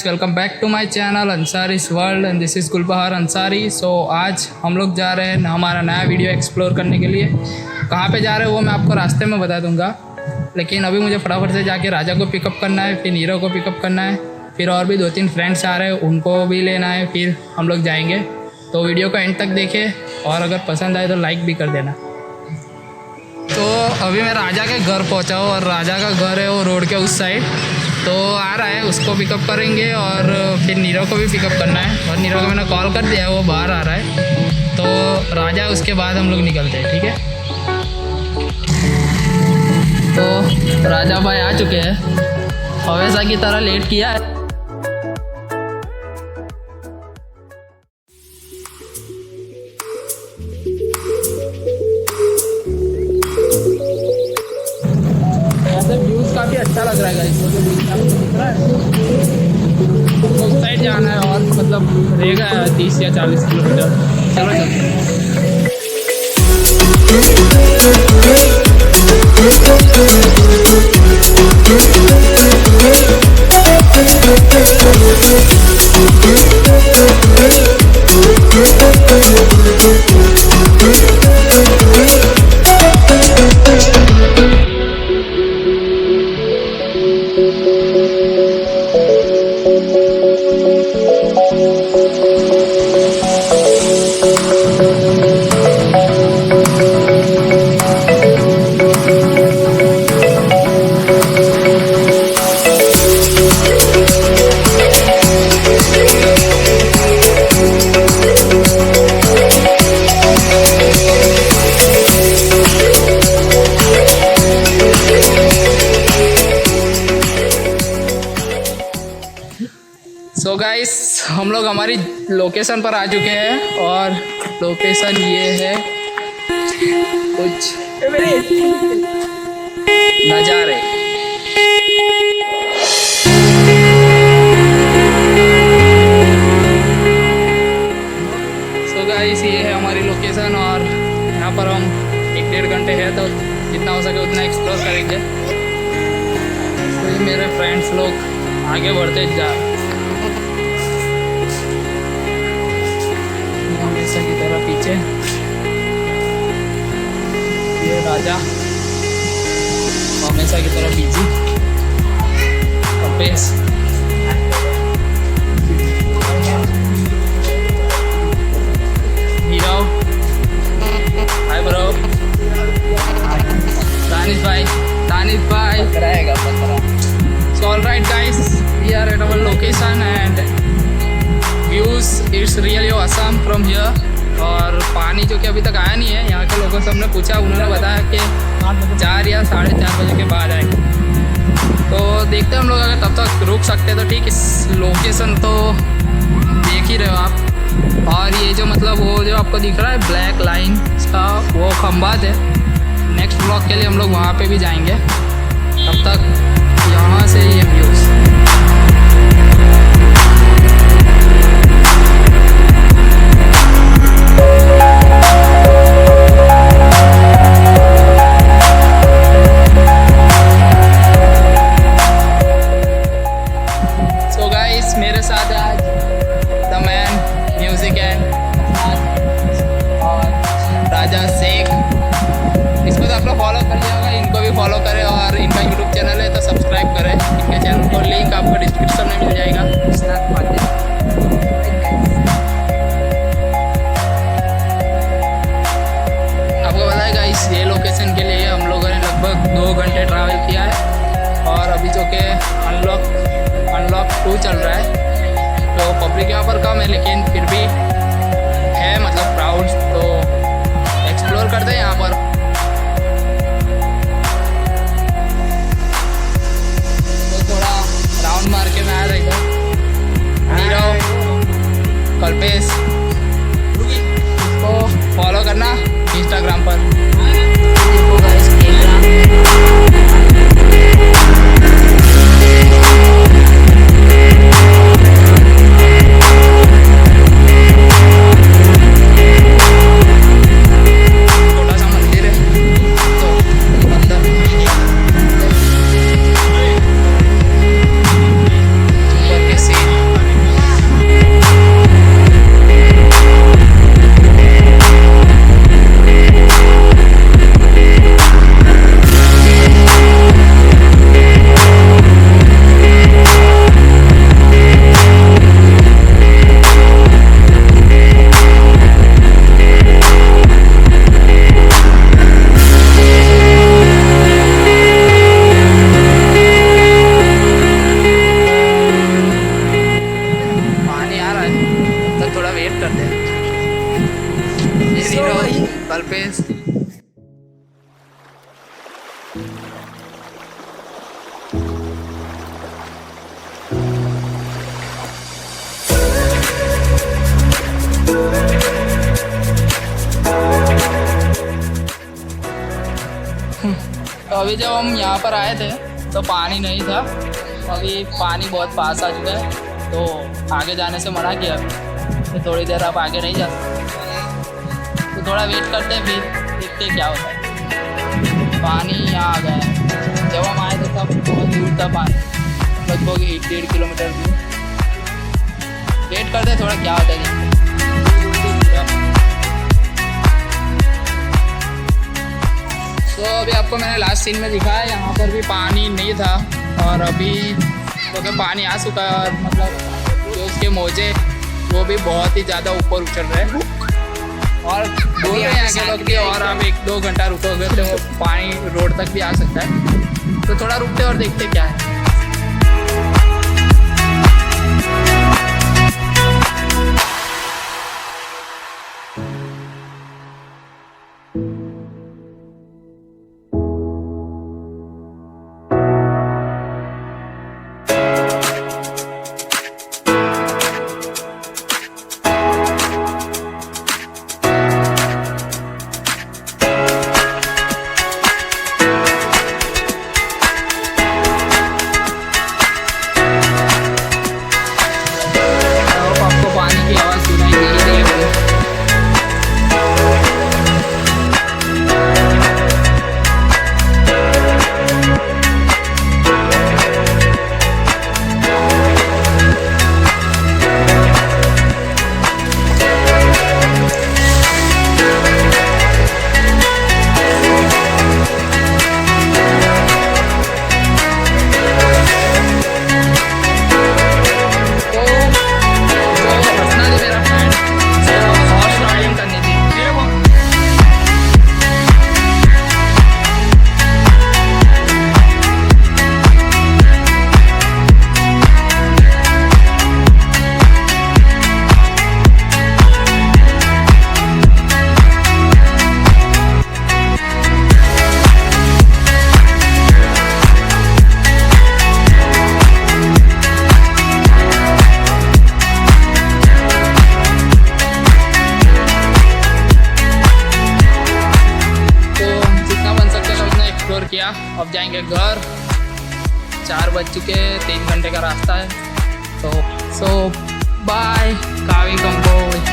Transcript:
Guys, welcome back to my channel Ansari's world and this is Gulbahar Ansari. So आज हम लोग जा रहे हैं हमारा नया वीडियो एक्सप्लोर करने के लिए। कहाँ पे जा रहे हैं वो मैं आपको रास्ते में बता दूंगा, लेकिन अभी मुझे फटाफट से जाके राजा को पिकअप करना है, फिर नीरव को पिकअप करना है, फिर और भी 2-3 फ्रेंड्स आ रहे हैं उनको भी लेना है, फिर हम लोग जाएंगे। तो वीडियो को एंड तक देखें और अगर पसंद आए तो लाइक भी कर देना। तो अभी मैं राजा के घर पहुंचा हूँ और राजा का घर है वो रोड के उस साइड, तो आ रहा है, उसको पिकअप करेंगे और फिर नीरव को भी पिकअप करना है। और नीरव को मैंने कॉल कर दिया है, वो बाहर आ रहा है। तो राजा उसके बाद हम लोग निकलते हैं, ठीक है। तो राजा भाई आ चुके हैं, हमेशा की तरह लेट किया है। व्यूज़ काफ़ी अच्छा लग रहा है गाइस, उस साइड जाना है और मतलब रहेगा 30 या 40 किलोमीटर। चलो सो गाइस, हम लोग हमारी लोकेशन पर आ चुके हैं और लोकेशन ये है, कुछ नज़ारे। सो गाइस, ये है हमारी लोकेशन और यहाँ पर हम 1-1.5 घंटे है, तो जितना हो सके उतना एक्सप्लोर करेंगे। तो ये मेरे फ्रेंड्स लोग आगे बढ़ते जा हमेशा की तरह पीछे। ये राजा हमेशा की तरह busy. Kapesh Nirav, hi bro, Danish भाई रहेगा 15। So alright guys, we are at our location and views it's really awesome from here. और पानी जो कि अभी तक आया नहीं है, यहाँ के लोगों से हमने पूछा, उन्होंने बताया कि 4 या 4:30 बजे के बाद आएगा। तो देखते हैं हम लोग, अगर तब तक रुक सकते तो ठीक। इस लोकेशन तो देख ही रहे हो आप। और ये जो मतलब वो जो आपको दिख रहा है ब्लैक लाइन का, वो खंबात है। नेक्स्ट ब्लॉक के लिए हम लोग वहाँ पे भी जाएंगे। तब तक यहाँ से ये व्यूज़। मेरे साथ आज द मैन म्यूजिक एंड और राजा शेख। इसको तो आप लोग फॉलो कर लिया होगा, इनको भी फॉलो करें और इनका यूट्यूब चैनल है तो सब्सक्राइब करें। इनके चैनल को लिंक आपको डिस्क्रिप्शन में मिल जाएगा। आपको बताएगा इस ये लोकेशन के लिए हम लोगों ने लगभग 2 घंटे ट्रैवल किया है और अभी जो कि अनलॉक 2 चल रहा है। तो पब्लिक यहाँ पर कम है, लेकिन फिर भी है मतलब क्राउड। तो एक्सप्लोर करते हैं यहाँ पर। तो थोड़ा राउंड मार के मैं आया था इधर। नीरव, कल्पेश, इसको फॉलो करना इंस्टाग्राम पर। See कल्पेश। तो अभी जब हम यहाँ पर आए थे तो पानी नहीं था, अभी पानी बहुत पास आ चुका है, तो आगे जाने से मना किया तो थोड़ी देर आप आगे नहीं जा सकते, तो थोड़ा वेट करते हैं, फिर देखते क्या होता है। पानी यहाँ आ गया है, जब हम आए थे तब बहुत दूर था पानी, लगभग 1.5 किलोमीटर दूर। वेट करते हैं थोड़ा क्या होता है। तो अभी आपको मैंने लास्ट सीन में दिखाया, यहाँ पर भी पानी नहीं था और अभी तो पानी आ चुका है, और मतलब जो उसके मोजे वो भी बहुत ही ज़्यादा ऊपर उछल रहे हैं, और बोल रहे हैं यहाँ के लोग कि और आप 1-2 घंटा रुकोगे तो वो पानी रोड तक भी आ सकता है। तो थोड़ा रुकते और देखते क्या है। किया, अब जाएंगे घर। 4 बज चुके, 3 घंटे का रास्ता है। तो बाय कावी कंबोई।